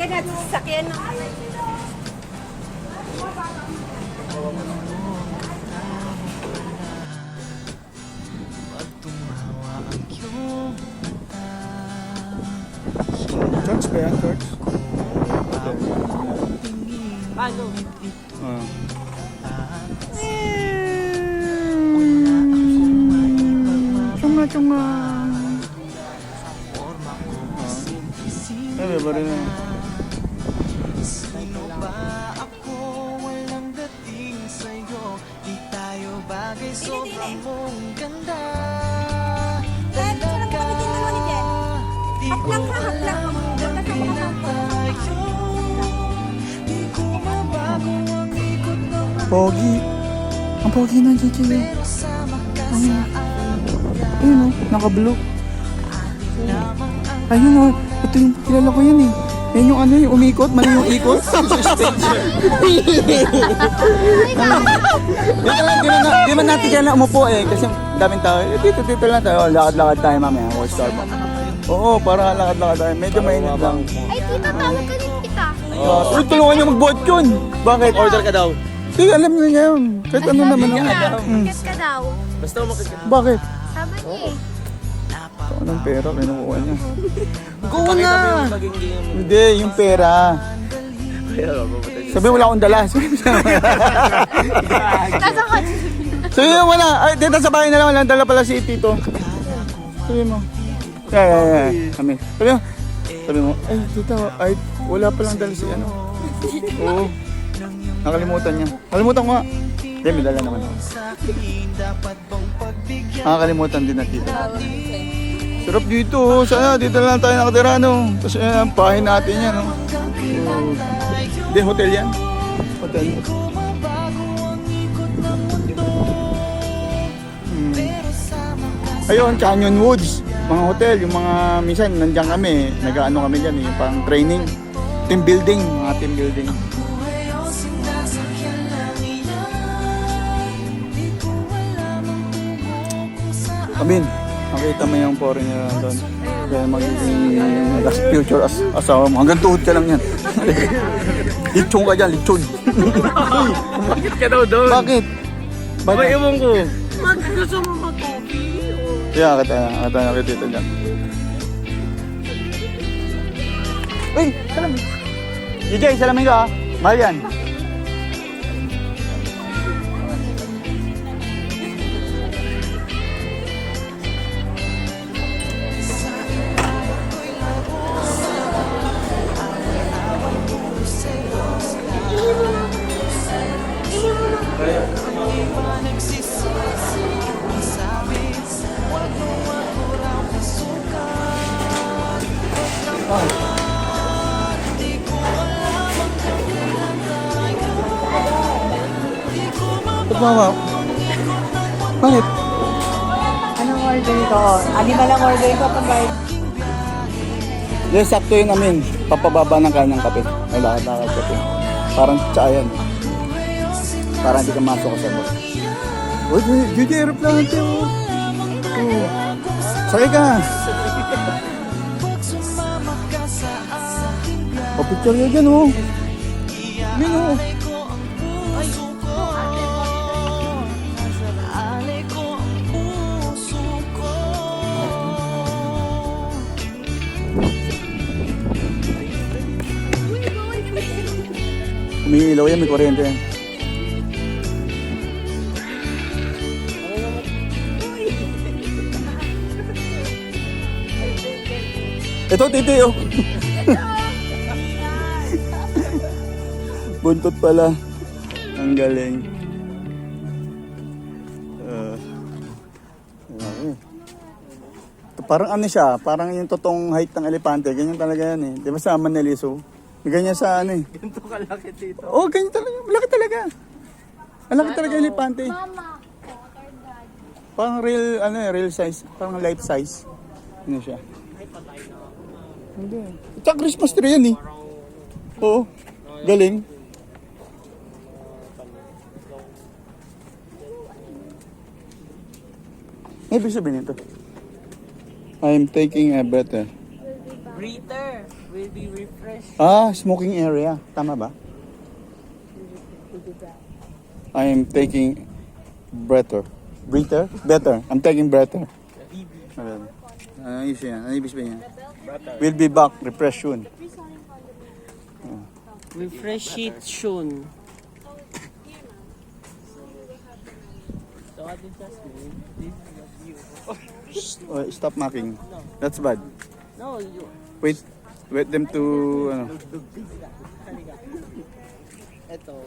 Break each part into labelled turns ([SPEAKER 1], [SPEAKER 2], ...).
[SPEAKER 1] Lalagyan natin sa sakyan.
[SPEAKER 2] Church ba yan? Church?
[SPEAKER 1] Paano?
[SPEAKER 2] Chunga. Ay, ba rin na.
[SPEAKER 3] Sino ba ako? Walang dating sa'yo. Di tayo bagay, sobrang mong ganda. Talaga, di ko alam ang gabi na tayo. Di ko mabago ang ikot ng
[SPEAKER 2] Pogi. Ang pogi na, Gigi.
[SPEAKER 3] pero sama ka sa akin.
[SPEAKER 2] Ayun o, naka-blue. Ayun o, ito yung kilala ko yan eh. Yan yung ano, yung umikot, mali yung ikot. Di man natin kailan umupo eh, kasi daming tao. Dito lang tayo, lakad-lakad tayo mamaya, or Starbucks. Oo, para lakad-lakad tayo. Medyo mainit lang.
[SPEAKER 4] Ay, tita, tawag ka din kita.
[SPEAKER 2] Uy, tulungan niyo mag-vote yun. Bakit?
[SPEAKER 5] Order ka daw.
[SPEAKER 2] Di, alam niyo niya yun. Kahit ano naman ako.
[SPEAKER 4] Kiss ka daw.
[SPEAKER 5] Basta umakit ka.
[SPEAKER 2] Bakit?
[SPEAKER 4] Sabi niya eh.
[SPEAKER 2] Ito ng pera, kinukuha niya.
[SPEAKER 5] Go na!
[SPEAKER 2] Hindi, yung pera. Sabi wala akong dala.
[SPEAKER 4] Nasa kotse.
[SPEAKER 2] Sabi mo wala. Ay, dito sa bahay na lang. Walang dala pala si Tito. Sabi mo. Yeah. Sabi mo, ay, Tito, ay, wala palang dala si ano. Oo. Nakalimutan niya. Nakalimutan ko nga. Hindi, may dala naman. Nakakalimutan din na Tito. Sarap dito. Sana dito lang tayo nakatira, no? Tapos ang pahin natin yan, no? Hindi, hotel yan. Hotel. Ayun, Canyon Woods. Mga hotel, yung mga minsan nandiyan kami. Nag-ano kami dyan, yung parang training. Team building, mga team building. Amin, nakita mo yung foreigner doon. Kaya magiging last future asawa mo. Hanggang tuhod ka lang yan. Litsong ka dyan, litsong.
[SPEAKER 5] Bakit ka daw doon?
[SPEAKER 2] Bakit?
[SPEAKER 5] May ewan ko.
[SPEAKER 1] Gusto mo mag-coffee?
[SPEAKER 2] Kaya nakita dito dyan. Uy, salamin. DJ, salamin ka ah. Mahal yan. Ba't mama? Bakit?
[SPEAKER 1] Anong order ko? Ani ba lang order ko pag
[SPEAKER 2] Yes, sakto yun namin. Papababa ng kanyang kape. Ay, lakad-lakad kape. Parang tsaya yan. Parang hindi ka masok sa bus. Uy, Gigi, aeroplano tayo. Oh. Sakay ka. O, picture yun dyan, oh. Yun, oh. Umiilaw yan, may kuryente yan. Ito, titi, oh. Buntot pala. Ang galing. Parang ano siya, parang yung totoong height ng elepante. Ganyan talaga yan eh. Di ba sa Maniliso? Ganyan sa ano eh.
[SPEAKER 5] Ganito kalaki dito.
[SPEAKER 2] Oo, ganyan talaga. Malaki talaga. Malaki talaga yung elepante.
[SPEAKER 4] Mama, water dad.
[SPEAKER 2] Parang real, ano eh, real size. Parang life size. Ano siya? Hindi. Tsaka Christmas tree yan eh. Oo. Galing. Ibig sabihin nito. I'm taking a breath eh.
[SPEAKER 1] breather?
[SPEAKER 5] will be refreshed.
[SPEAKER 2] Ah, smoking area. Tama ba? I am taking breather. Breather? Better. I'm taking breather. Ano ibig niya? Ano ibig sabihin niya? We'll be back. Refresh soon.
[SPEAKER 5] Refresh it soon. So what did just mean? This is what you...
[SPEAKER 2] Stop knocking. That's bad.
[SPEAKER 5] No, you...
[SPEAKER 2] Wait. Wait them to... Ano.
[SPEAKER 5] Ito,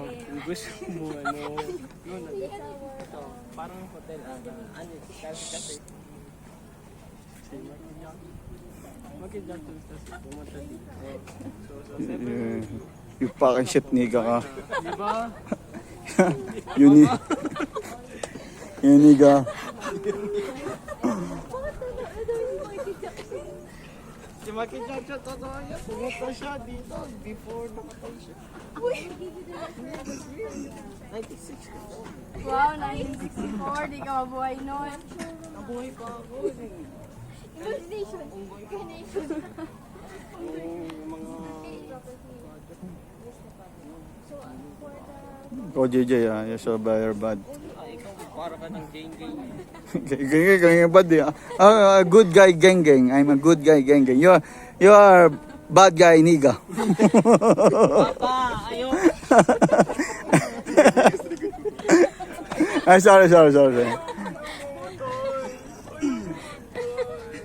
[SPEAKER 5] kung gusto mo, ito, parang hotel, kasi, mag-i-jump to pumunta dito.
[SPEAKER 2] You fucking shit nigga ka.
[SPEAKER 5] Diba?
[SPEAKER 2] Yun nigga.
[SPEAKER 5] Si Maki Jaja, totoo yan. Pumunta siya dito before nakatay siya. 96.
[SPEAKER 4] Wow, 1964. Di ka mabuhay nun.
[SPEAKER 5] Nabuhay pa ako.
[SPEAKER 4] Imagination. Imagination.
[SPEAKER 5] Yung mga...
[SPEAKER 2] Oh, JJ, you're so bad.
[SPEAKER 5] Ay, ikaw, para ka ng gang-gang.
[SPEAKER 2] Gang bad eh. Good guy gang. I'm a good guy gang. You are bad guy nigga.
[SPEAKER 5] Papa, ayaw.
[SPEAKER 2] Ay, sorry.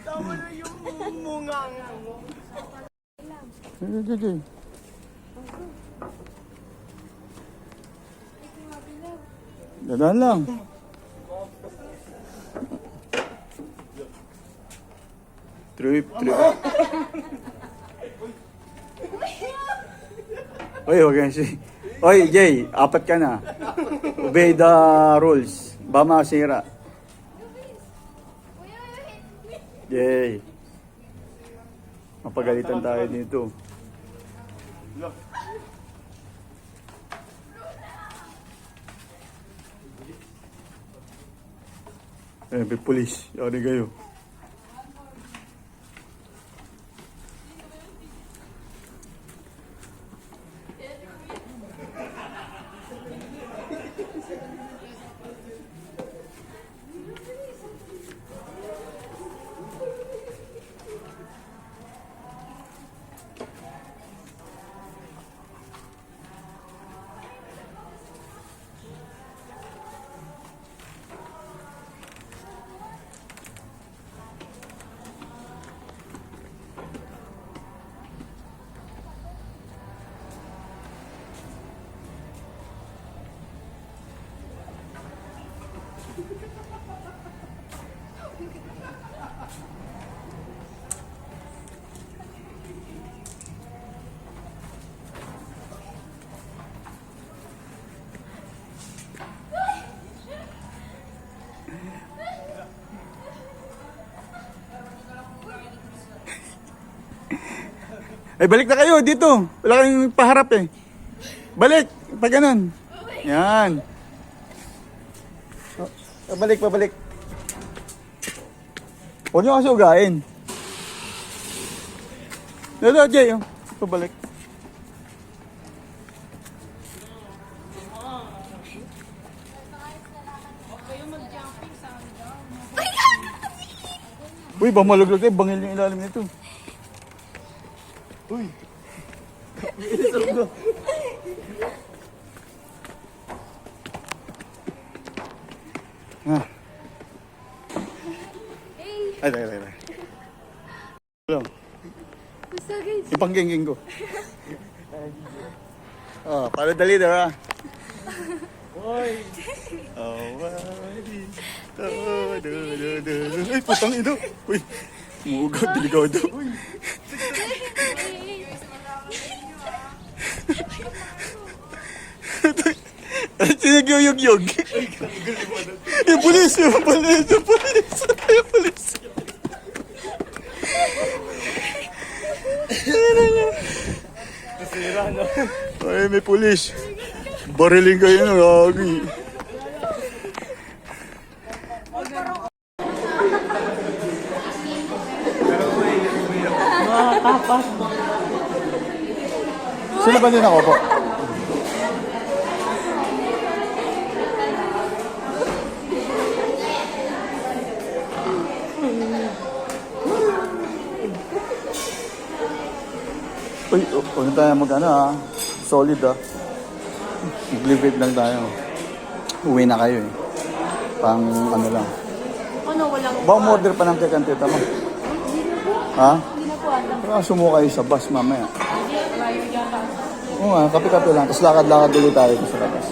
[SPEAKER 5] Tama na yung munga mo.
[SPEAKER 2] JJ. Dadaan lang. Trip. Oy, wag yan si... Oy, Jay, apat ka na. Obey the rules. Ba masira. Jay. Mapagalitan tayo dito. Eh, may police. Yari kayo. Ay, balik na kayo dito. Wala kayong paharap eh. Balik. Pag ganun. Yan. Pabalik. Huwag nyo kasi ugain. Dito, Jay. Pabalik. Uy, bang malaglag kayo. Bangil yung ilalim nito. Uy. Ay, Hello.
[SPEAKER 4] Basta guys.
[SPEAKER 2] Ipangginging ko. Oh, para the leader ah.
[SPEAKER 5] Hoy!
[SPEAKER 2] Ay, putang ino. Uy, mugaw, diligaw daw. Sinagyuyog-yog. Yung pulis.
[SPEAKER 5] Nasira, no?
[SPEAKER 2] Ay, may pulis. Bariling kayo na, gagi.
[SPEAKER 5] Mga
[SPEAKER 1] Papas.
[SPEAKER 2] Sino ba din ako po? Uy, huwag tayo mag-ano ah. Solid ah. Mag-leave lang tayo. Uwi na kayo eh. Pang ano lang.
[SPEAKER 1] Ano, walang...
[SPEAKER 2] Ba, umorder pa ng cake ang tita mo? Ha?
[SPEAKER 1] Hindi na po alam.
[SPEAKER 2] Baka sumo kayo sa bus mamaya. Oo nga, kape-kape lang. Tapos lakad-lakad ulit tayo sa labas.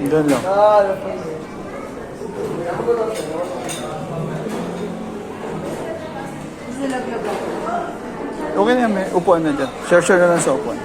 [SPEAKER 2] Diyan lang. Okay na yan, may upuan na dyan. Share na lang sa upuan.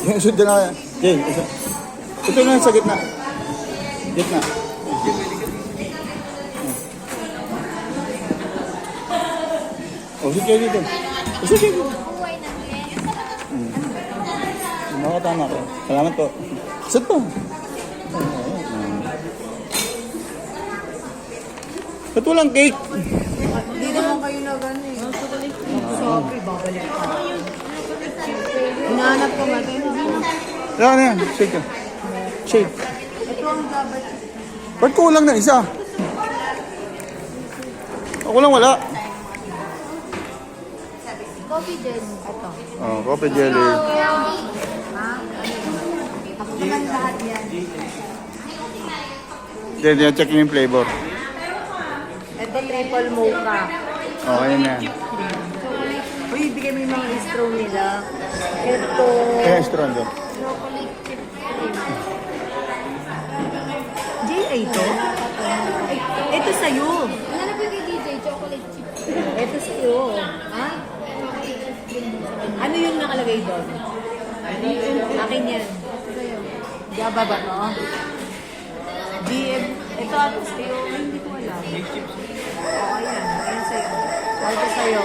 [SPEAKER 2] Yung isod na kaya. Jay, isod. Ito na sa gitna. Gitna. O, sige kayo dito. Sige kayo dito. Makatama ko. Salamat po. Isod po. Ba't walang cake?
[SPEAKER 1] Hindi naman kayo na gano'n eh. Sorry, babalik ka. Hinahanap ko ba?
[SPEAKER 2] Ano na yan? Shake ka. Shake.
[SPEAKER 1] Ito ang dapat.
[SPEAKER 2] Ba't kulang na isa? Ako lang wala.
[SPEAKER 4] Coffee din.
[SPEAKER 1] Ito.
[SPEAKER 2] Oh, coffee jelly.
[SPEAKER 1] Ako naman lahat yan.
[SPEAKER 2] Then, check yung flavor.
[SPEAKER 1] Ito triple mocha.
[SPEAKER 2] Okay na yan.
[SPEAKER 1] Uy, ibigay mo yung mga straw nila. Ito.
[SPEAKER 2] Kaya strong doon.
[SPEAKER 1] Jay, ay ito? Ay, ito sa'yo.
[SPEAKER 4] Ano po kay DJ? Chocolate chip.
[SPEAKER 1] Ito sa'yo. Ha? Ano yung nakalagay doon? Akin yan. Gaba ba to? GM. Ito ako sa'yo. Ay, hindi ko alam. Oo, yan. Ayan sa'yo. Ito sa'yo.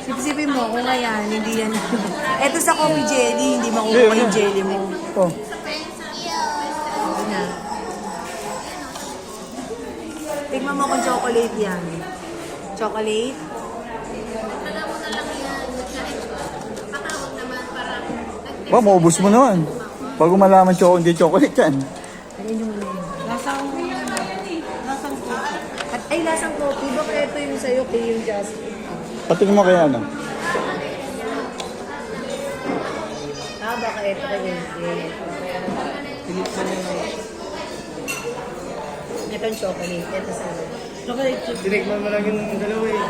[SPEAKER 1] Sipsipin mo kung ayan, hindi yan. Ito sa coffee jelly, hindi makukuha yung jelly mo.
[SPEAKER 2] Oh.
[SPEAKER 1] Ito na. Tignan mo kung chocolate yan. Chocolate?
[SPEAKER 2] Ba, maubos mo naman. Bago malaman hindi chocolate yan.
[SPEAKER 1] Ayun yung lasang coffee. At ay, lasang coffee. Baka ito yung sa'yo, kay yung Jasmine.
[SPEAKER 2] Patingin mo kaya ano?
[SPEAKER 1] Ah, baka ito kay yung ito yung chocolate. Ito sa'yo. Chocolate chip.
[SPEAKER 5] Direkman mo lang yung dalawa eh.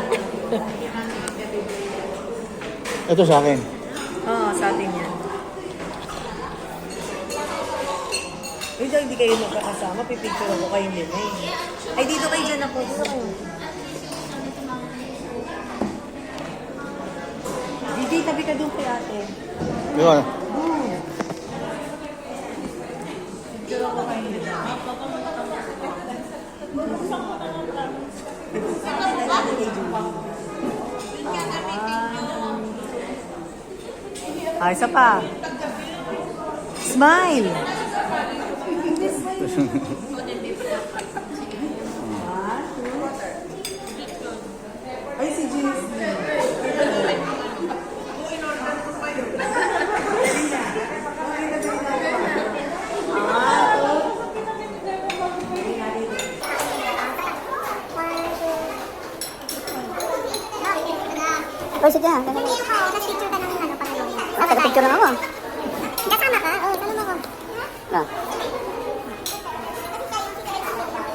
[SPEAKER 2] Ito sa akin.
[SPEAKER 1] Oo, sa atin yan. Uy, dahil hindi kayo magkakasama, pipicture ako kayo din eh. Ay, dito kayo dyan ako. Dito kayo. Didi, tabi ka doon kay ate.
[SPEAKER 2] Di ba?
[SPEAKER 1] Picture ako kayo din. Isa pa. Smile! Ay, si Jeans.
[SPEAKER 6] Oh, sige. Nag-picture ka ng ano, pangalawin. Nag-picture na ako. Kasama ka? Oo, kasama ko. Ah.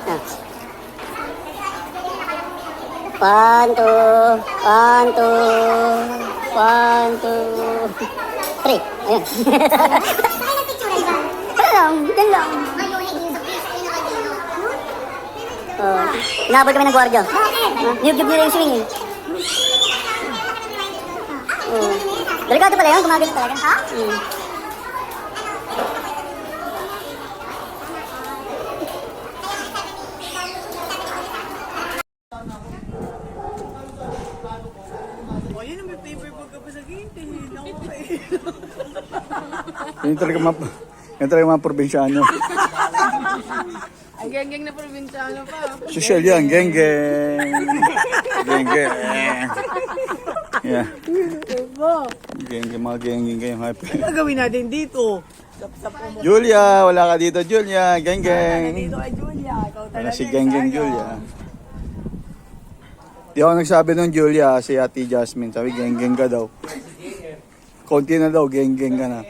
[SPEAKER 6] Ah. 1, 2, 1, 2, 1, 2, 3. Ayan. Ay, nagpicture dyan. Yan lang. Inabot kami ng gwardiya. Niyog-yog nila yung swing eh. Delikado pala yun, gumagano talaga. Ha?
[SPEAKER 1] O, yun ang may paperboard ka pa sa gate.
[SPEAKER 2] Yan talaga mga probinsyano.
[SPEAKER 3] Ang geng-geng na probinsyano pa.
[SPEAKER 2] Social yan, geng-geng. Geng-geng. Yeah. Geng-geng, mga geng-geng kayo.
[SPEAKER 1] Ano gawin natin dito?
[SPEAKER 2] Julia, wala ka dito, Julia. Geng-geng.
[SPEAKER 1] Dito kay Julia. Ikaw
[SPEAKER 2] Ano
[SPEAKER 1] talaga.
[SPEAKER 2] si Geng-geng Julia? Di ako nagsabi nung Julia, si Ate Jasmine. Sabi, geng-geng ka daw. Konti na daw, geng-geng ka na.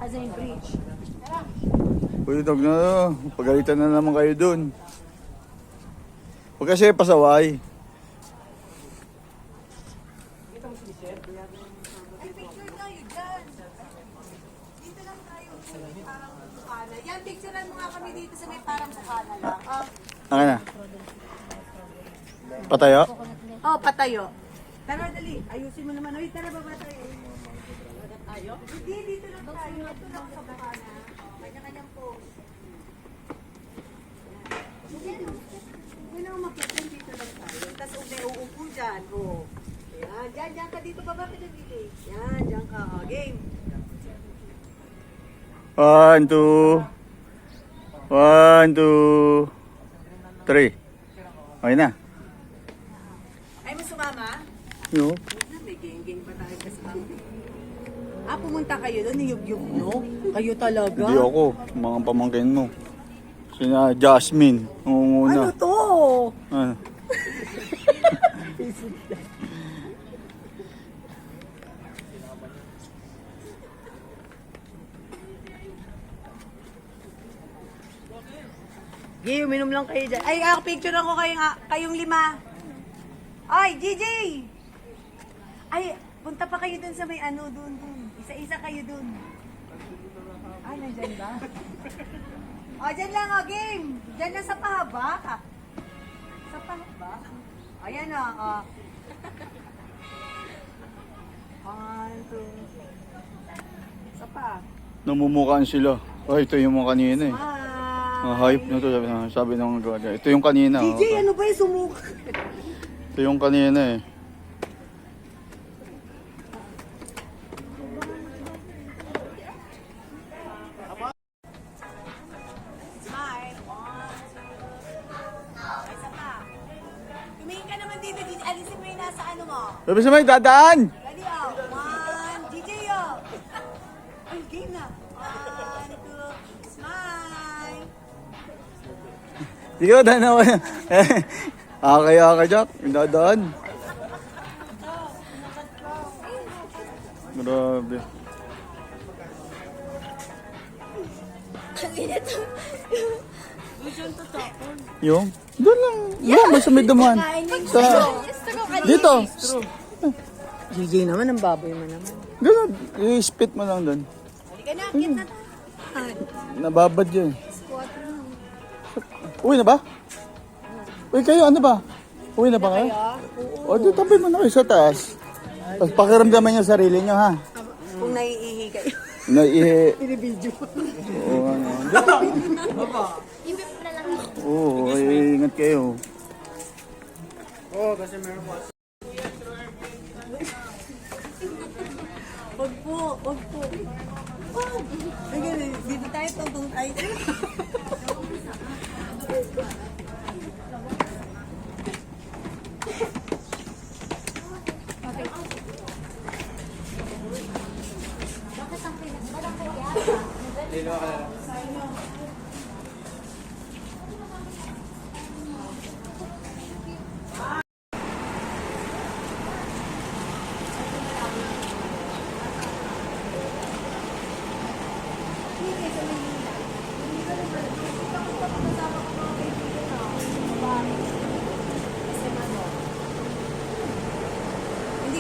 [SPEAKER 4] As in bridge.
[SPEAKER 2] Uy, dog na. Pagalitan na naman kayo dun. Huwag kasi pasaway.
[SPEAKER 1] Yan, picturean mo nga kami dito sa may parang bukana lang.
[SPEAKER 2] Ano na? Patayo?
[SPEAKER 1] Oh, patayo. Tara, dali. Ayusin mo naman. Uy, tara, baba tayo. Tayo? Hindi, dito lang tayo. Ito lang sa bukana. Kanya-kanyang pose. Hindi na umakyat. Dito lang tayo. Tapos may uupo dyan. Oh. Yan, dyan ka dito. Baba ka dyan, Billy. Yan, dyan ka. Oh, game.
[SPEAKER 2] 1, 2. 1, 2, 3. Okay na.
[SPEAKER 1] Ay, mo sumama?
[SPEAKER 2] Yo.
[SPEAKER 1] May geng-geng pa tayo kasama. Pumunta kayo doon, niyug-yug nyo? Kayo talaga?
[SPEAKER 2] Hindi ako. Mga pamangkin mo. Sina Jasmine. Nunguna.
[SPEAKER 1] Ano to?
[SPEAKER 2] Ano?
[SPEAKER 1] Gigi, uminom lang kayo dyan. Ay, picture ako kayong 5. Ay, Gigi! Ay, punta pa kayo dun sa may dun. Isa-isa kayo dun. Ay, nandyan ba? Dyan lang, game. Dyan lang sa pahaba. Sa pahaba. Ayan na, 1, 2. Isa pa.
[SPEAKER 2] Namumukaan sila. Ay, ito yung mga kanina eh. Ang hype na to, sabi ng gawin. Ito yung kanina.
[SPEAKER 1] DJ, ano ba yung sumuka?
[SPEAKER 2] Ito yung kanina eh.
[SPEAKER 1] Smile. 1, 2. Isa pa. Tumingin ka naman dito, DJ. Alisin mo yung nasa ano mo.
[SPEAKER 2] Sabi sa may dadaan!
[SPEAKER 1] Ready, 1, DJ, Ay, game na. 1, 2, smile.
[SPEAKER 2] Di ka dadaan ako. Kaya Jack. Yung dadaan. Grabe. Yung? Doon lang. Doon, may sa may dumaan. Sa, dito.
[SPEAKER 1] DJ naman, ang baboy mo naman.
[SPEAKER 2] Doon, i-spit mo lang doon.
[SPEAKER 1] Halika na, kit na
[SPEAKER 2] Nababad yun. Uwi na ba? Uy, kayo, ano ba? Uwi na ba kayo? O, di tabi mo na kayo sa taas. Tapos pakiramdaman yung sarili nyo, ha?
[SPEAKER 1] Kung naiihi kayo.
[SPEAKER 2] Naihe.
[SPEAKER 1] Binibidyo.
[SPEAKER 2] Oo, ano. Oo, ay, ingat kayo.
[SPEAKER 1] Wag po. Wag. Ay, ganun. Dito tayo, tungtong tayo.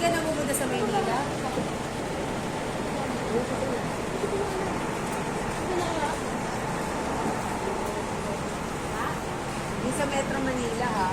[SPEAKER 1] ka na pupunta sa Maynila? Yung sa Metro Manila, ha?